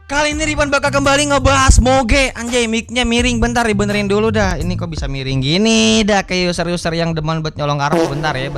Kali ini Ripan bakal kembali ngebahas Moge. Anjay, mic-nya miring. Bentar dibenerin dulu dah. Ini kok bisa miring gini dah, kayak user-user yang demen buat nyolong arah. Bentar ya.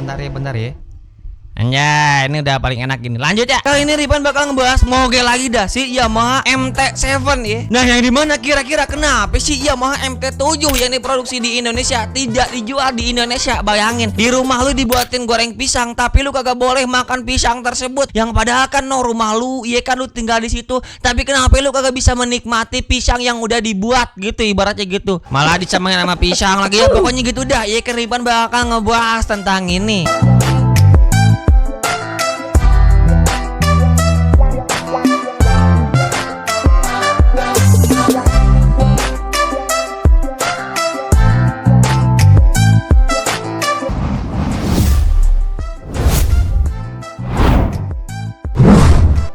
Anjay, ini udah paling enak gini. Lanjut ya. Kali ini Ripan bakal ngebahas Moge lagi dah, si Yamaha MT-7 ya. Nah, yang dimana kira-kira kenapa sih Yamaha MT-7 yang diproduksi di Indonesia tidak dijual di Indonesia? Bayangin, di rumah lu dibuatin goreng pisang, tapi lu kagak boleh makan pisang tersebut. Yang padahal kan rumah lu, iya kan lu tinggal di situ. Tapi kenapa lu kagak bisa menikmati pisang yang udah dibuat gitu, ibaratnya gitu. Malah dicamain sama pisang lagi ya. Pokoknya gitu dah. Iya kan Ripan bakal ngebahas tentang ini.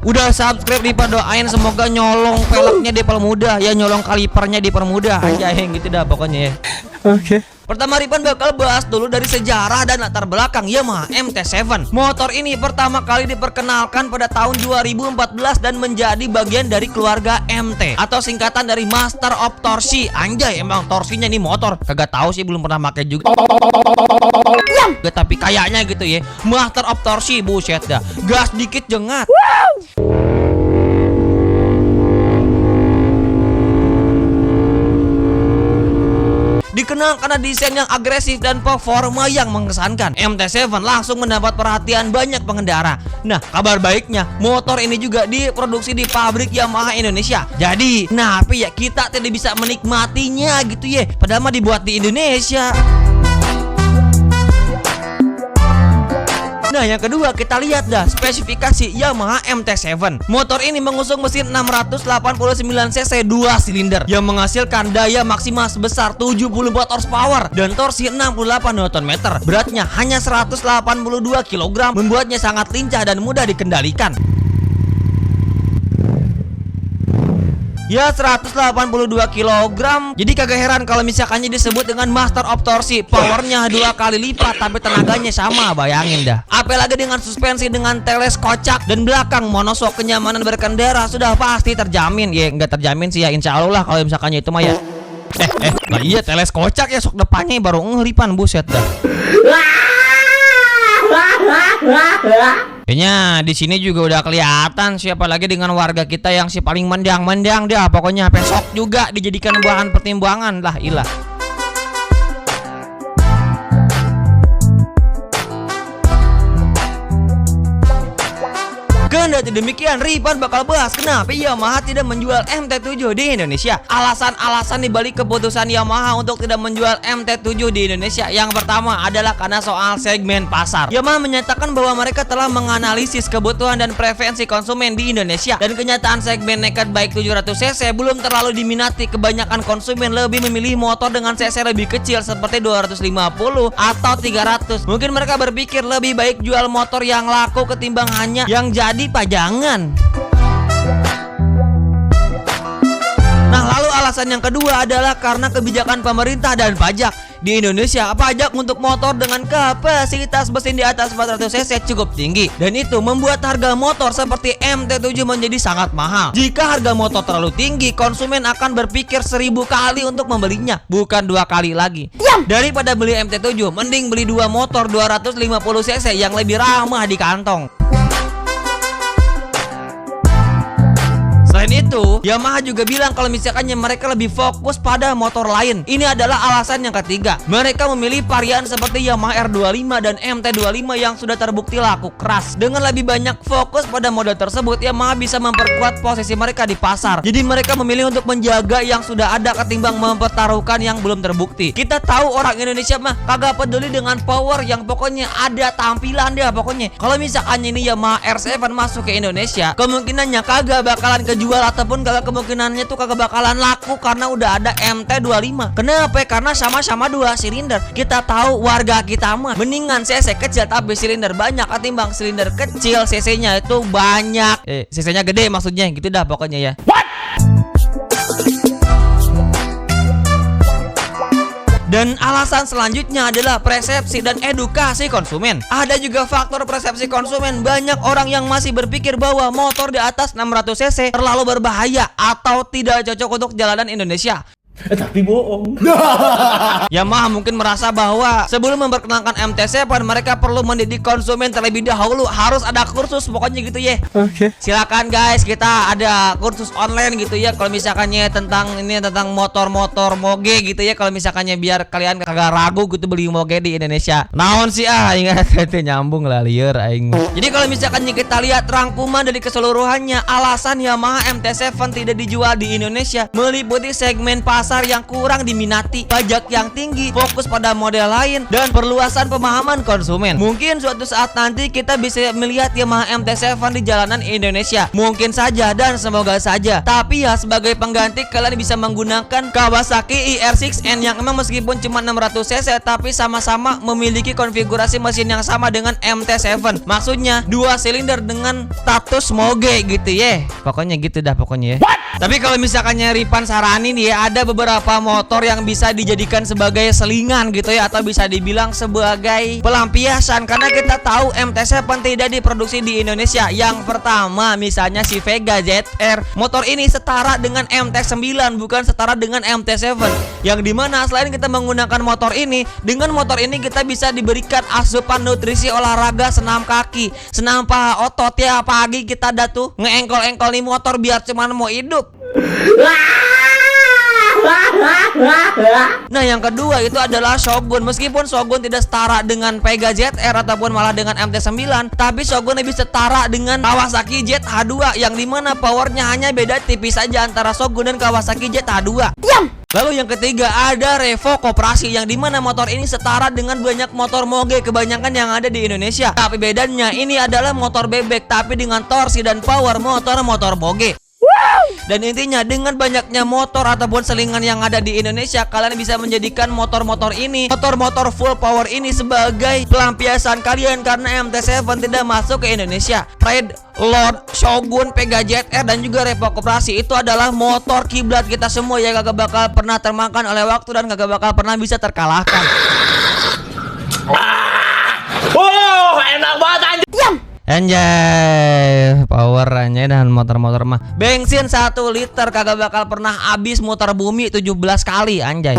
Udah subscribe Ripan, doain semoga nyolong velgnya dipermudah ya, nyolong kalipernya dipermudah aja yang gitu dah pokoknya ya. Oke. Pertama Ripan bakal bahas dulu dari sejarah dan latar belakang Yamaha MT-7. Motor ini pertama kali diperkenalkan pada tahun 2014 dan menjadi bagian dari keluarga MT atau singkatan dari Master of Torsi. Anjay, emang torsinya nih motor. Kagak tahu sih, belum pernah pakai juga. Tapi kayaknya gitu ya. Master of Torsi, buset dah. Gas dikit jengat. Dikenal karena desain yang agresif dan performa yang mengesankan, MT-7 langsung mendapat perhatian banyak pengendara. Nah, kabar baiknya, motor ini juga diproduksi di pabrik Yamaha Indonesia. Jadi, kenapa ya kita tidak bisa menikmatinya gitu ya? Padahal mah dibuat di Indonesia. Nah, yang kedua kita lihat dah spesifikasi Yamaha MT-7. Motor ini mengusung mesin 689 cc 2 silinder yang menghasilkan daya maksimal sebesar 74 horsepower dan torsi 68 Nm. Beratnya hanya 182 kg, membuatnya sangat lincah dan mudah dikendalikan. Ya, 182 kg. Jadi kagak heran kalau misalkannya disebut dengan Master of Torsi. Powernya 2 kali lipat tapi tenaganya sama, bayangin dah. Apalagi dengan suspensi dengan teles kocak dan belakang monoshock, kenyamanan berkendara sudah pasti terjamin. Ya, nggak terjamin sih ya, insya Allah lah kalau misalkannya itu mah ya. Nah iya, teles kocak ya, sok depannya baru ngelipan, buset dah. Kayaknya di sini juga udah kelihatan, siapa lagi dengan warga kita yang si paling mendang-mendang dia, pokoknya pesok juga dijadikan bahan pertimbangan lah ilah. Kendati demikian, Ripan bakal bahas kenapa Yamaha tidak menjual MT-7 di Indonesia. Alasan-alasan dibalik keputusan Yamaha untuk tidak menjual MT-7 di Indonesia. Yang pertama adalah karena soal segmen pasar. Yamaha menyatakan bahwa mereka telah menganalisis kebutuhan dan preferensi konsumen di Indonesia, dan kenyataan segmen naked bike 700cc belum terlalu diminati. Kebanyakan konsumen lebih memilih motor dengan cc lebih kecil seperti 250 atau 300. Mungkin mereka berpikir lebih baik jual motor yang laku ketimbang hanya yang jadi pajangan. Nah, lalu alasan yang kedua adalah karena kebijakan pemerintah dan pajak. Di Indonesia, pajak untuk motor dengan kapasitas mesin di atas 400 cc cukup tinggi, dan itu membuat harga motor seperti MT-7 menjadi sangat mahal. Jika harga motor terlalu tinggi, konsumen akan berpikir 1000 kali untuk membelinya, bukan 2 kali lagi. Daripada beli MT-7, mending beli 2 motor 250 cc yang lebih ramah di kantong. Selain itu, Yamaha juga bilang kalau misalkannya mereka lebih fokus pada motor lain. Ini adalah alasan yang ketiga. Mereka memilih varian seperti Yamaha R25 dan MT-25 yang sudah terbukti laku keras. Dengan lebih banyak fokus pada model tersebut, Yamaha bisa memperkuat posisi mereka di pasar. Jadi mereka memilih untuk menjaga yang sudah ada ketimbang mempertaruhkan yang belum terbukti. Kita tahu orang Indonesia mah kagak peduli dengan power, yang pokoknya ada tampilan dia pokoknya. Kalau misalkannya ini Yamaha R7 masuk ke Indonesia, kemungkinannya kagak bakalan kejual, ataupun kagak kemungkinannya tuh kagak bakalan laku karena udah ada MT-25. Kenapa? Karena sama-sama 2 silinder. Kita tahu warga kita mah mendingan cc kecil tapi silinder banyak ketimbang silinder kecil cc-nya itu banyak. Cc-nya gede maksudnya gitu dah pokoknya ya. Dan alasan selanjutnya adalah persepsi dan edukasi konsumen. Ada juga faktor persepsi konsumen. Banyak orang yang masih berpikir bahwa motor di atas 600 cc terlalu berbahaya atau tidak cocok untuk jalanan Indonesia. Tapi bohong. Yamaha mungkin merasa bahwa sebelum memperkenalkan MT-7 mereka perlu mendidik konsumen terlebih dahulu, harus ada kursus pokoknya gitu ya. Oke. Silakan guys, kita ada kursus online gitu ya kalau misalkannya tentang motor-motor moge gitu ya, kalau misalkannya biar kalian kagak ragu gitu beli moge di Indonesia. Naon sih ingat itu nyambung lah lieur aing. Jadi kalau misalkannya kita lihat rangkuman dari keseluruhannya, alasan Yamaha MT-7 tidak dijual di Indonesia meliputi segmen pasar yang kurang diminati, pajak yang tinggi, fokus pada model lain, dan perluasan pemahaman konsumen. Mungkin suatu saat nanti kita bisa melihat Yamaha MT-7 di jalanan Indonesia. Mungkin saja dan semoga saja. Tapi ya sebagai pengganti kalian bisa menggunakan Kawasaki IR6N yang emang meskipun cuma 600 cc tapi sama-sama memiliki konfigurasi mesin yang sama dengan MT-7. Maksudnya 2 silinder dengan status moge gitu ya. Pokoknya gitu dah pokoknya ya. Tapi kalau misalkannya Ripan saranin ya, ada beberapa motor yang bisa dijadikan sebagai selingan gitu ya, atau bisa dibilang sebagai pelampiasan, karena kita tahu MT-7 tidak diproduksi di Indonesia. Yang pertama misalnya si Vega ZR, motor ini setara dengan MT-9 bukan setara dengan MT-7, yang dimana selain kita menggunakan motor ini, dengan motor ini kita bisa diberikan asupan nutrisi olahraga senam kaki, senam paha otot ya. Pagi kita ada tuh ngeengkol-engkol nih motor biar cuman mau hidup. Nah yang kedua itu adalah Shogun. Meskipun Shogun tidak setara dengan Vega ZR ataupun malah dengan MT-9, tapi Shogun lebih setara dengan Kawasaki ZH2, yang dimana powernya hanya beda tipis saja antara Shogun dan Kawasaki ZH2. Lalu yang ketiga ada Revo Koperasi, yang dimana motor ini setara dengan banyak motor moge kebanyakan yang ada di Indonesia. Tapi bedanya ini adalah motor bebek tapi dengan torsi dan power motor moge. Dan intinya dengan banyaknya motor ataupun selingan yang ada di Indonesia, kalian bisa menjadikan motor-motor full power ini sebagai pelampiasan kalian, karena MT-7 tidak masuk ke Indonesia. Pride, Lord, Shogun, Vega ZR dan juga Revo Koperasi itu adalah motor kiblat kita semua yang gak bakal pernah termakan oleh waktu dan gak bakal pernah bisa terkalahkan. Enak banget anjir. Anjay, powerannya dan motor-motor mah bensin 1 liter kagak bakal pernah habis muter bumi 17 kali anjay.